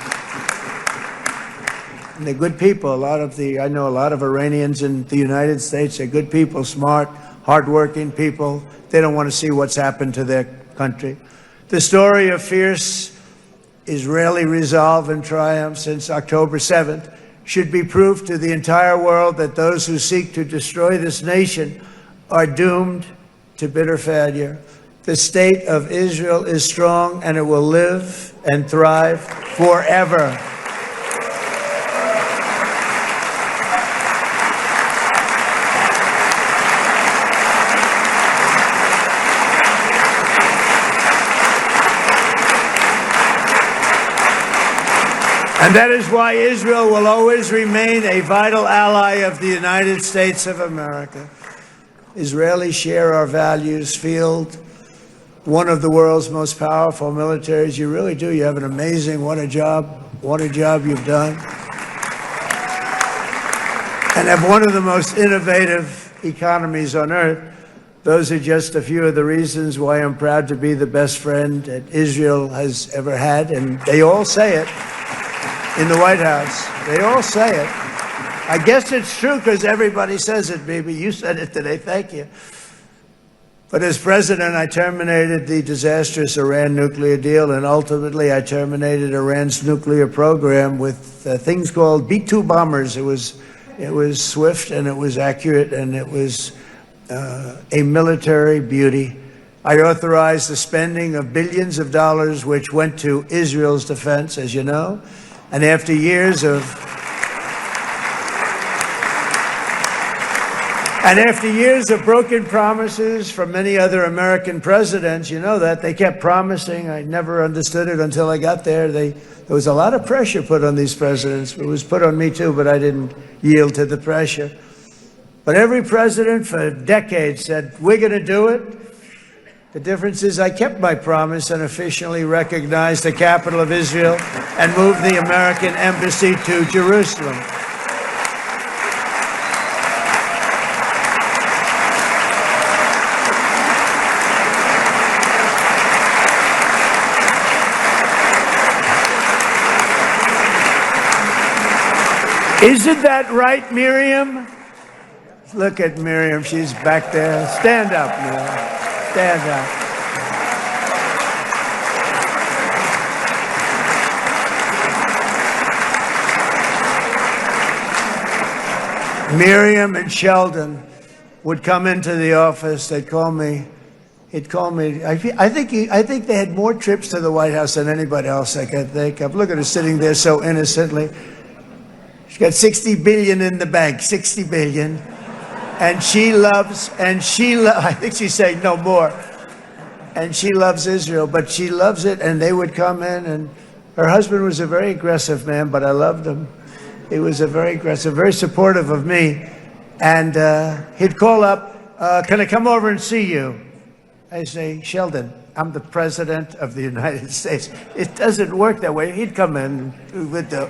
And they're good people. I know a lot of Iranians in the United States. They're good people, smart, hardworking people. They don't want to see what's happened to their country. The story of fierce Israeli resolve and triumph since October 7th should be proof to the entire world that those who seek to destroy this nation are doomed to bitter failure. The state of Israel is strong, and it will live and thrive forever. And that is why Israel will always remain a vital ally of the United States of America. Israelis share our values, field one of the world's most powerful militaries. You really do. You have an amazing, what a job you've done. And have one of the most innovative economies on earth. Those are just a few of the reasons why I'm proud to be the best friend that Israel has ever had. And they all say it in the White House. They all say it. I guess it's true because everybody says it, baby. You said it today. Thank you. But as president, I terminated the disastrous Iran nuclear deal, and ultimately I terminated Iran's nuclear program with things called B-2 bombers. It was swift, and it was accurate, and it was a military beauty. I authorized the spending of billions of dollars, which went to Israel's defense, as you know. And after years of broken promises from many other American presidents, you know that, they kept promising. I never understood it until I got there. There was a lot of pressure put on these presidents. It was put on me too, but I didn't yield to the pressure. But every president for decades said, we're going to do it. The difference is I kept my promise and officially recognized the capital of Israel and moved the American embassy to Jerusalem. Isn't that right, Miriam? Look at Miriam. She's back there. Stand up, Miriam. Stand up. Miriam and Sheldon would come into the office. They'd call me. He'd call me. I think they had more trips to the White House than anybody else I could think of. Look at her sitting there so innocently. She's got $60 billion in the bank. $60 billion. And I think she's saying no more. And she loves Israel, but she loves it, and they would come in, and her husband was a very aggressive man, but I loved him. He was a very aggressive, very supportive of me. And he'd call up, can I come over and see you? I say, Sheldon, I'm the president of the United States. It doesn't work that way. He'd come in with the...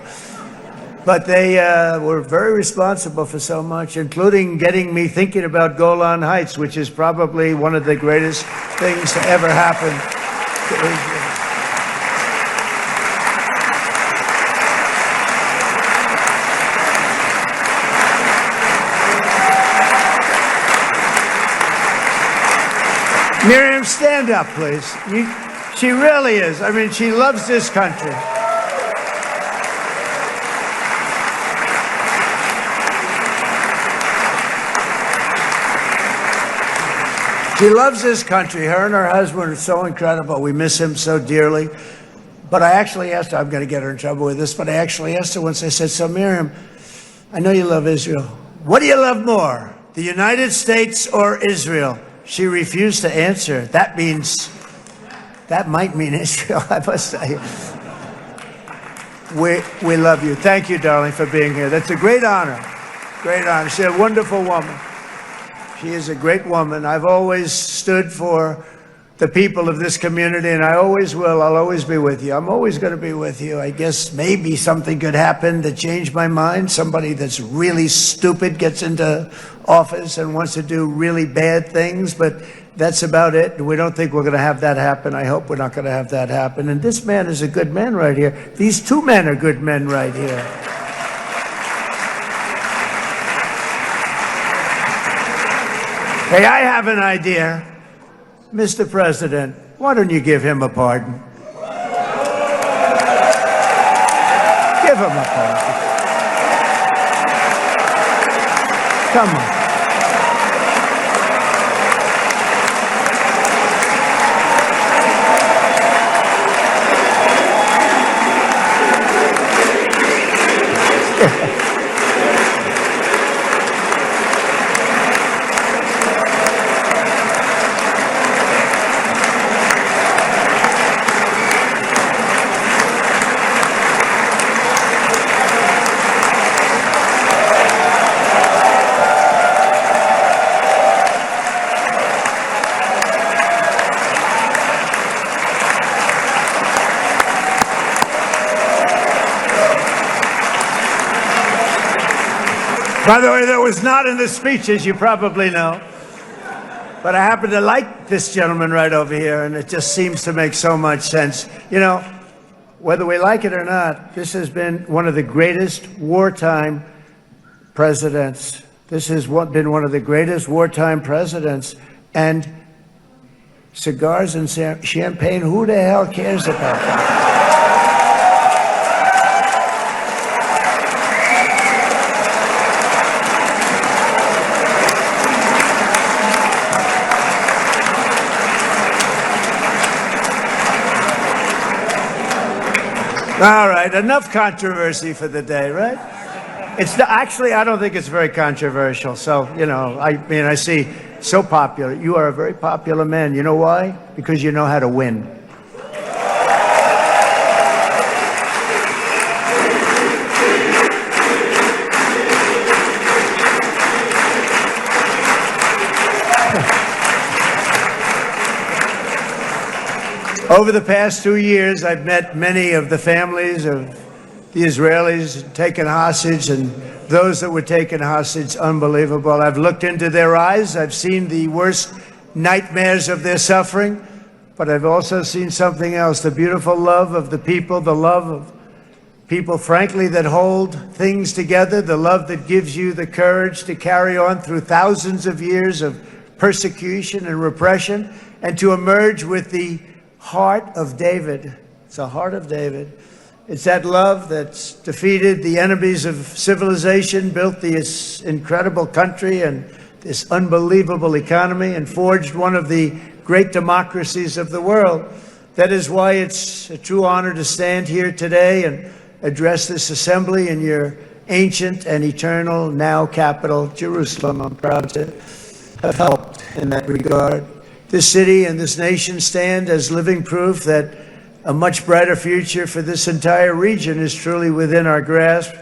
But they were very responsible for so much, including getting me thinking about Golan Heights, which is probably one of the greatest things to ever happen to Israel. Miriam, stand up, please. She really is. I mean, she loves this country. She loves this country. Her and her husband are so incredible. We miss him so dearly. But I actually asked her, I'm going to get her in trouble with this, but I actually asked her once, I said, so Miriam, I know you love Israel. What do you love more, the United States or Israel? She refused to answer. That might mean Israel, I must say. We love you. Thank you, darling, for being here. That's a great honor. Great honor. She's a wonderful woman. She is a great woman. I've always stood for the people of this community, and I always will. I'll always be with you. I'm always going to be with you. I guess maybe something could happen to change my mind. Somebody that's really stupid gets into office and wants to do really bad things, but that's about it. We don't think we're going to have that happen. I hope we're not going to have that happen. And this man is a good man right here. These two men are good men right here. Hey, I have an idea. Mr. President, why don't you give him a pardon? Give him a pardon. Come on. By the way, that was not in the speech, as you probably know. But I happen to like this gentleman right over here, and it just seems to make so much sense. You know, whether we like it or not, this has been one of the greatest wartime presidents. This has been one of the greatest wartime presidents. And cigars and champagne, who the hell cares about that? All right, enough controversy for the day, right? Actually, I don't think it's very controversial. So, you know, I mean, I see so popular. You are a very popular man. You know why? Because you know how to win. Over the past 2 years, I've met many of the families of the Israelis taken hostage and those that were taken hostage. Unbelievable. I've looked into their eyes. I've seen the worst nightmares of their suffering, but I've also seen something else, the beautiful love of the people, the love of people, frankly, that hold things together, the love that gives you the courage to carry on through thousands of years of persecution and repression and to emerge with the heart of David. It's the heart of David. It's that love that's defeated the enemies of civilization, built this incredible country and this unbelievable economy, and forged one of the great democracies of the world. That is why it's a true honor to stand here today and address this assembly in your ancient and eternal now capital, Jerusalem. I'm proud to have helped in that regard. This city and this nation stand as living proof that a much brighter future for this entire region is truly within our grasp.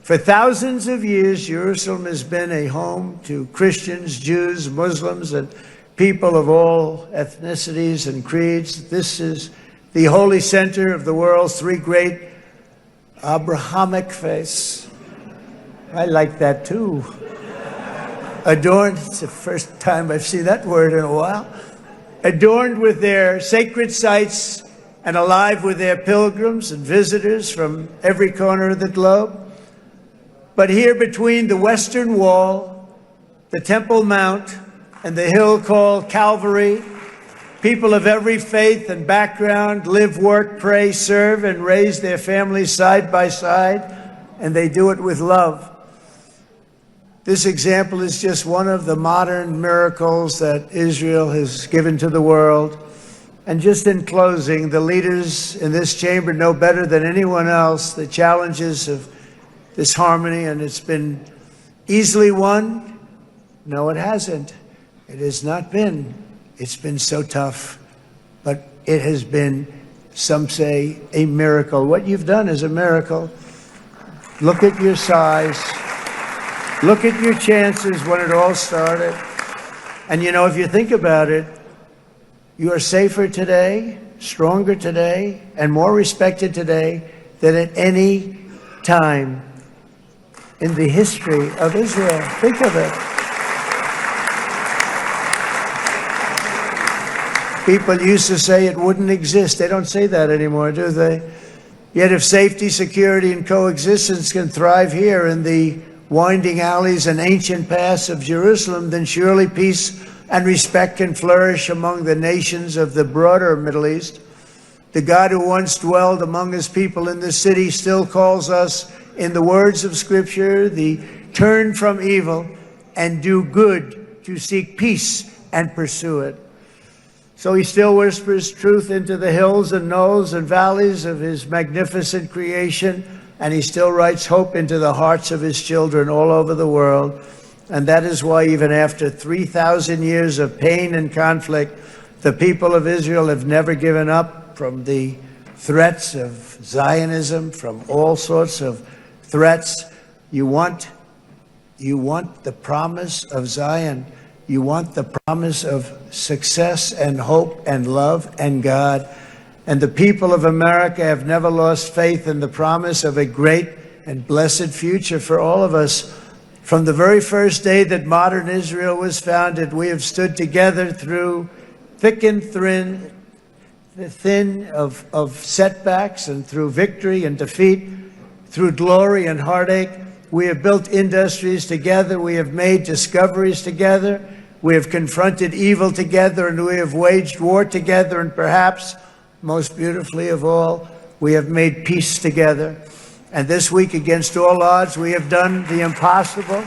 For thousands of years, Jerusalem has been a home to Christians, Jews, Muslims, and people of all ethnicities and creeds. This is the holy center of the world's three great Abrahamic face. I like that too. Adorned, it's the first time I've seen that word in a while. Adorned with their sacred sites and alive with their pilgrims and visitors from every corner of the globe. But here between the Western Wall, the Temple Mount, and the hill called Calvary, people of every faith and background live, work, pray, serve, and raise their families side by side, and they do it with love. This example is just one of the modern miracles that Israel has given to the world. And just in closing, the leaders in this chamber know better than anyone else the challenges of this harmony, and it's been easily won. No, it hasn't. It has not been. It's been so tough, but it has been, some say, a miracle. What you've done is a miracle. Look at your size. Look at your chances when it all started. And you know, if you think about it, you are safer today, stronger today, and more respected today than at any time in the history of Israel. Think of it. People used to say it wouldn't exist. They don't say that anymore, do they? Yet if safety, security, and coexistence can thrive here in the winding alleys and ancient paths of Jerusalem, then surely peace and respect can flourish among the nations of the broader Middle East. The God who once dwelled among his people in this city still calls us, in the words of Scripture, the turn from evil and do good, to seek peace and pursue it. So he still whispers truth into the hills and knolls and valleys of his magnificent creation, and he still writes hope into the hearts of his children all over the world. And that is why even after 3,000 years of pain and conflict, the people of Israel have never given up from the threats of Zionism, from all sorts of threats. You want the promise of Zion. You want the promise of success and hope and love and God. And the people of America have never lost faith in the promise of a great and blessed future for all of us. From the very first day that modern Israel was founded, we have stood together through thick and thin of setbacks, and through victory and defeat, through glory and heartache. We have built industries together. We have made discoveries together. We have confronted evil together, and we have waged war together. And perhaps most beautifully of all, we have made peace together. And this week, against all odds, we have done the impossible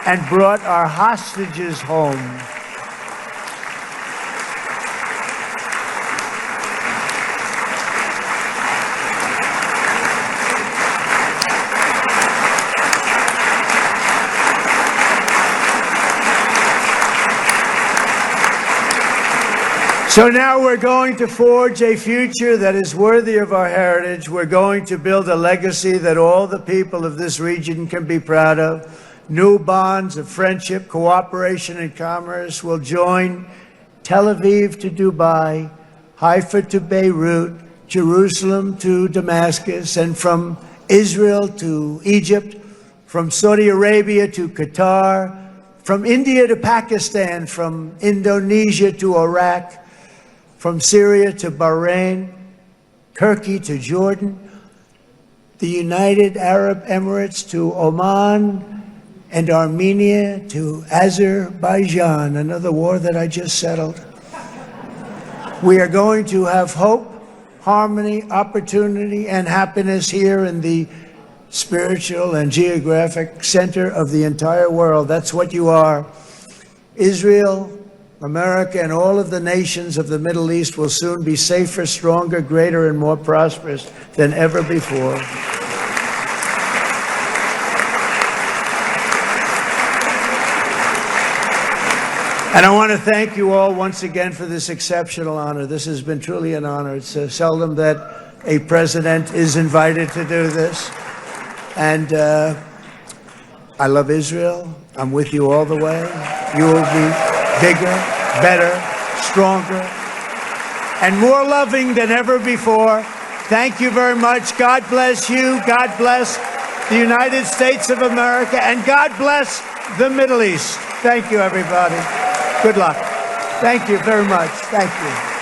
and brought our hostages home. So now we're going to forge a future that is worthy of our heritage. We're going to build a legacy that all the people of this region can be proud of. New bonds of friendship, cooperation, and commerce will join Tel Aviv to Dubai, Haifa to Beirut, Jerusalem to Damascus, and from Israel to Egypt, from Saudi Arabia to Qatar, from India to Pakistan, from Indonesia to Iraq, from Syria to Bahrain, Turkey to Jordan, the United Arab Emirates to Oman, and Armenia to Azerbaijan, another war that I just settled. We are going to have hope, harmony, opportunity, and happiness here in the spiritual and geographic center of the entire world. That's what you are. Israel, America, and all of the nations of the Middle East will soon be safer, stronger, greater, and more prosperous than ever before. And I want to thank you all once again for this exceptional honor. This has been truly an honor. It's seldom that a president is invited to do this. And I love Israel. I'm with you all the way. You will be bigger, better, stronger, and more loving than ever before. Thank you very much. God bless you. God bless the United States of America. And God bless the Middle East. Thank you, everybody. Good luck. Thank you very much. Thank you.